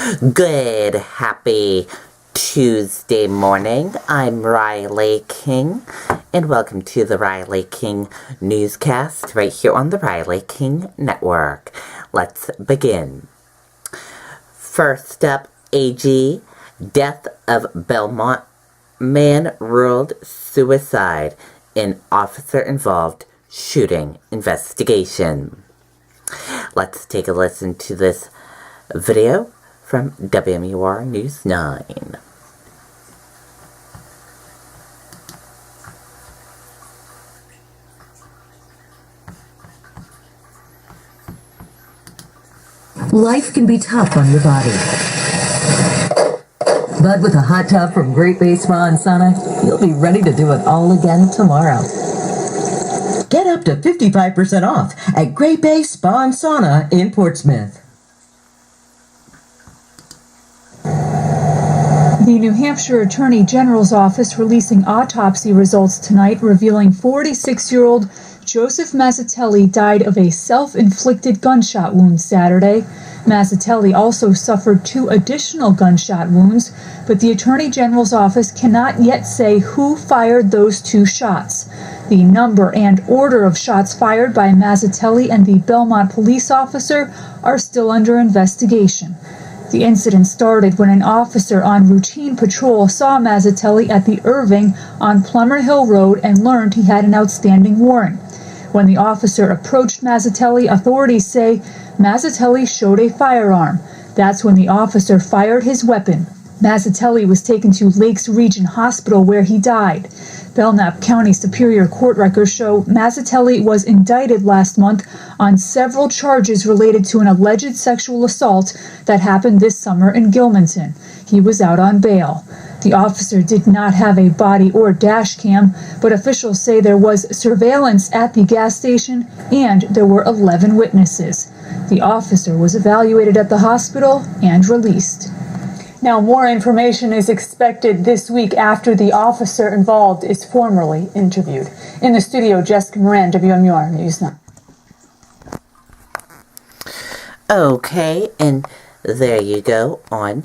Good, happy Tuesday morning. I'm Riley King, and welcome to the Riley King Newscast right here on the Riley King Network. Let's begin. First up, AG, death of Belmont man ruled suicide in officer-involved shooting investigation. Let's take a listen to this video from WMUR News 9. Life can be tough on your body. But with a hot tub from Great Bay Spa and Sauna, you'll be ready to do it all again tomorrow. Get up to 55% off at Great Bay Spa and Sauna in Portsmouth. The New Hampshire Attorney General's office releasing autopsy results tonight, revealing 46-year-old Joseph Mazzatelli died of a self-inflicted gunshot wound Saturday. Mazzatelli also suffered 2 additional gunshot wounds, but the Attorney General's office cannot yet say who fired those 2 shots. The number and order of shots fired by Mazzatelli and the Belmont police officer are still under investigation. The incident started when an officer on routine patrol saw Mazzatelli at the Irving on Plummer Hill Road and learned he had an outstanding warrant. When the officer approached Mazzatelli, authorities say Mazzatelli showed a firearm. That's when the officer fired his weapon. Mazzatelli was taken to Lakes Region Hospital where he died. Belknap County Superior Court records show Mazzatelli was indicted last month on several charges related to an alleged sexual assault that happened this summer in Gilmanton. He was out on bail. The officer did not have a body or dash cam, but officials say there was surveillance at the gas station and there were 11 witnesses. The officer was evaluated at the hospital and released. Now, more information is expected this week after the officer involved is formally interviewed. In the studio, Jessica Moran, WMUR News 9. Okay, and there you go on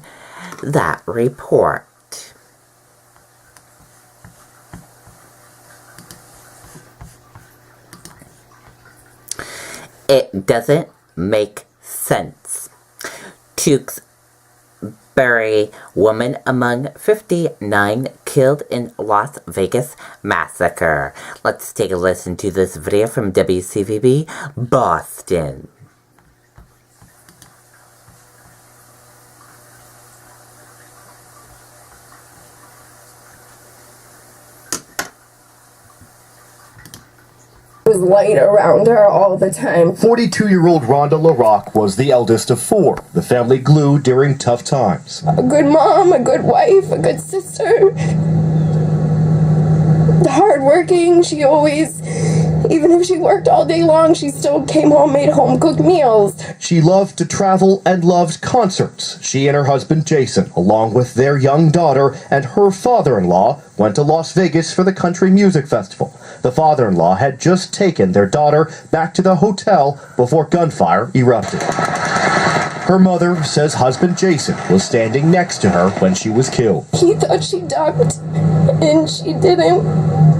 that report. It doesn't make sense. Tewksbury woman among 59 killed in Las Vegas massacre. Let's take a listen to this video from WCVB Boston. Was light around her all the time. 42-year-old Rhonda LaRock was the eldest of 4, the family glue during tough times. A good mom, a good wife, a good sister. Hardworking, she always, even if she worked all day long, she still came home, made home-cooked meals. She loved to travel and loved concerts. She and her husband Jason, along with their young daughter and her father-in-law, went to Las Vegas for the Country Music Festival. The father-in-law had just taken their daughter back to the hotel before gunfire erupted. Her mother says husband Jason was standing next to her when she was killed. He thought she ducked, and she didn't.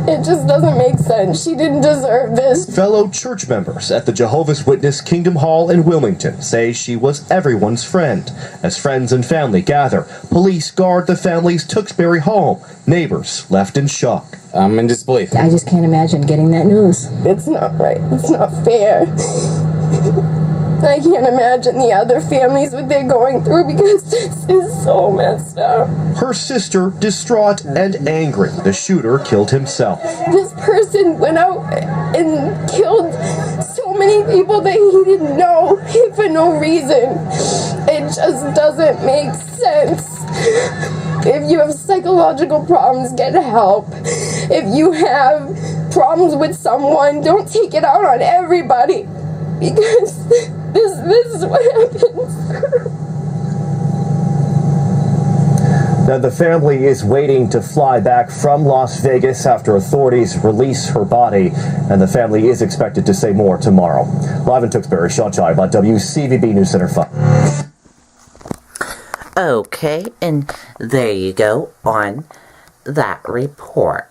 It just doesn't make sense. She didn't deserve this. Fellow church members at the Jehovah's Witness Kingdom Hall in Wilmington say she was everyone's friend. As friends and family gather, police guard the family's Tewksbury home. Neighbors left in shock. I'm in disbelief. I just can't imagine getting that news. It's not right. It's not fair. I can't imagine the other families what they're going through because this is so messed up. Her sister, distraught and angry, the shooter killed himself. This person went out and killed so many people that he didn't know for no reason. It just doesn't make sense. If you have psychological problems, get help. If you have problems with someone, don't take it out on everybody. Because this is what happens. Now, the family is waiting to fly back from Las Vegas after authorities release her body, and the family is expected to say more tomorrow. Live in Tewksbury, Sean Chive on WCVB News Center 5. Okay, and there you go on that report.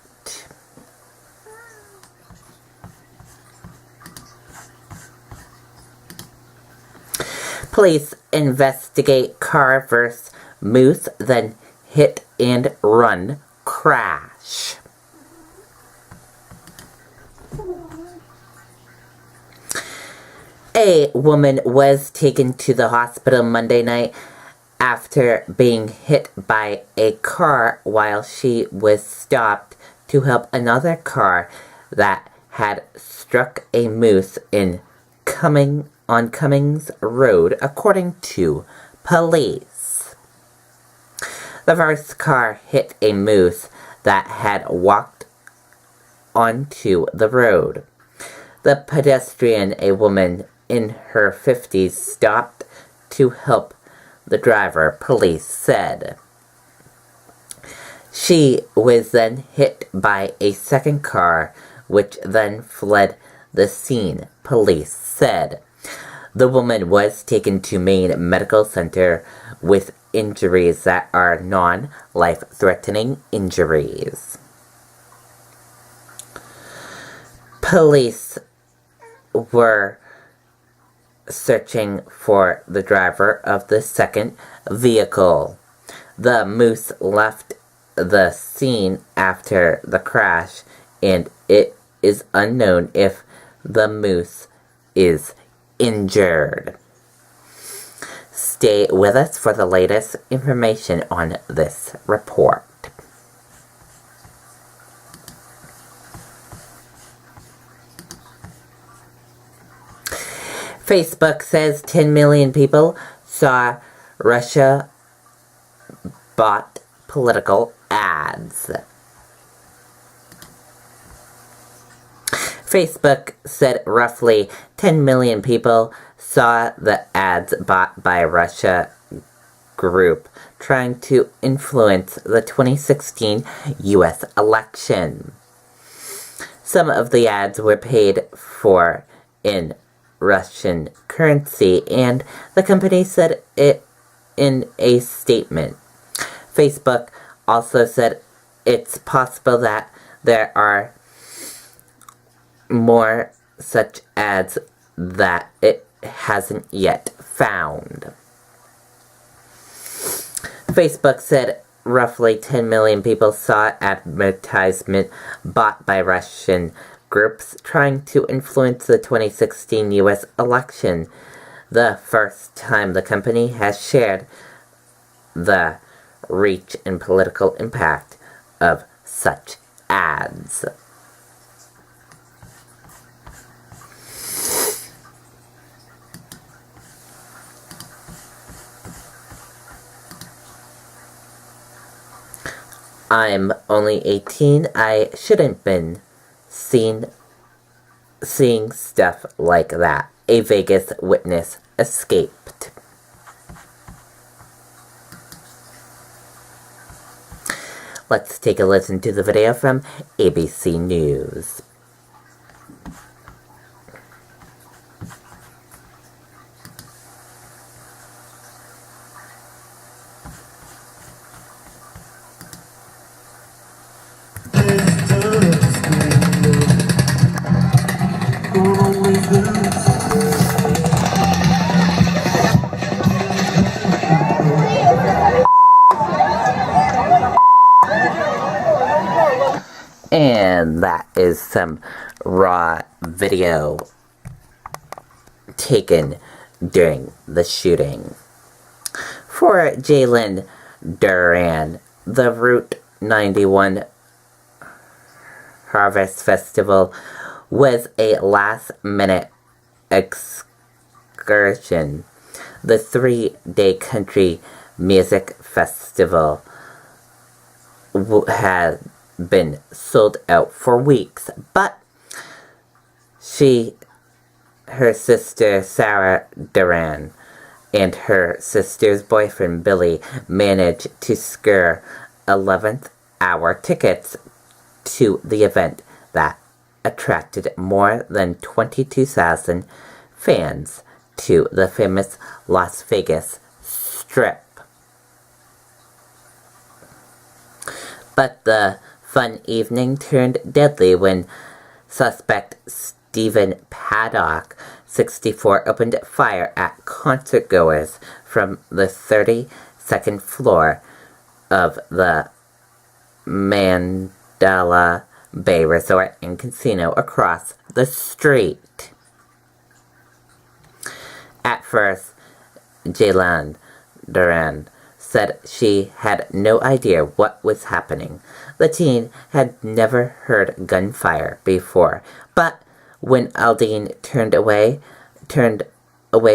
Police investigate car vs. moose, then hit and run crash. A woman was taken to the hospital Monday night after being hit by a car while she was stopped to help another car that had struck a moose on Cummings Road, according to police. The first car hit a moose that had walked onto the road. The pedestrian, a woman in her 50s, stopped to help the driver, police said. She was then hit by a second car, which then fled the scene, police said. The woman was taken to Maine Medical Center with injuries that are non-life-threatening injuries. Police were searching for the driver of the second vehicle. The moose left the scene after the crash, and it is unknown if the moose is injured. Stay with us for the latest information on this report. Facebook says 10 million people saw Russia bought political ads. Facebook said roughly 10 million people saw the ads bought by Russia group trying to influence the 2016 U.S. election. Some of the ads were paid for in Russian currency, and the company said it in a statement. Facebook also said it's possible that there are more such ads that it hasn't yet found. Facebook said roughly 10 million people saw advertisement bought by Russian groups trying to influence the 2016 U.S. election, the first time the company has shared the reach and political impact of such ads. I'm only 18. I shouldn't been seeing stuff like that. A Vegas witness escaped. Let's take a listen to the video from ABC News. And that is some raw video taken during the shooting. For Jalen Duran, the Route 91 Harvest Festival was a last-minute excursion. The 3-day country music festival had been sold out for weeks, but her sister Sarah Duran and her sister's boyfriend Billy managed to secure 11th hour tickets to the event that attracted more than 22,000 fans to the famous Las Vegas Strip. But the fun evening turned deadly when suspect Stephen Paddock, 64, opened fire at concertgoers from the 32nd floor of the Mandala Bay Resort and Casino across the street. At first, Jaylan Duran said she had no idea what was happening. The teen had never heard gunfire before, but when Aldine turned away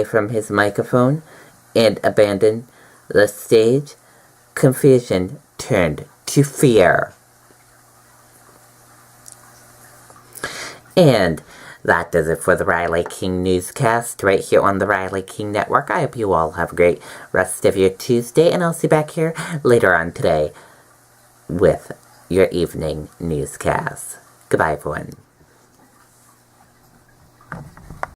from his microphone and abandoned the stage, confusion turned to fear. And that does it for the Riley King Newscast right here on the Riley King Network. I hope you all have a great rest of your Tuesday, and I'll see you back here later on today with your evening newscast. Goodbye, everyone.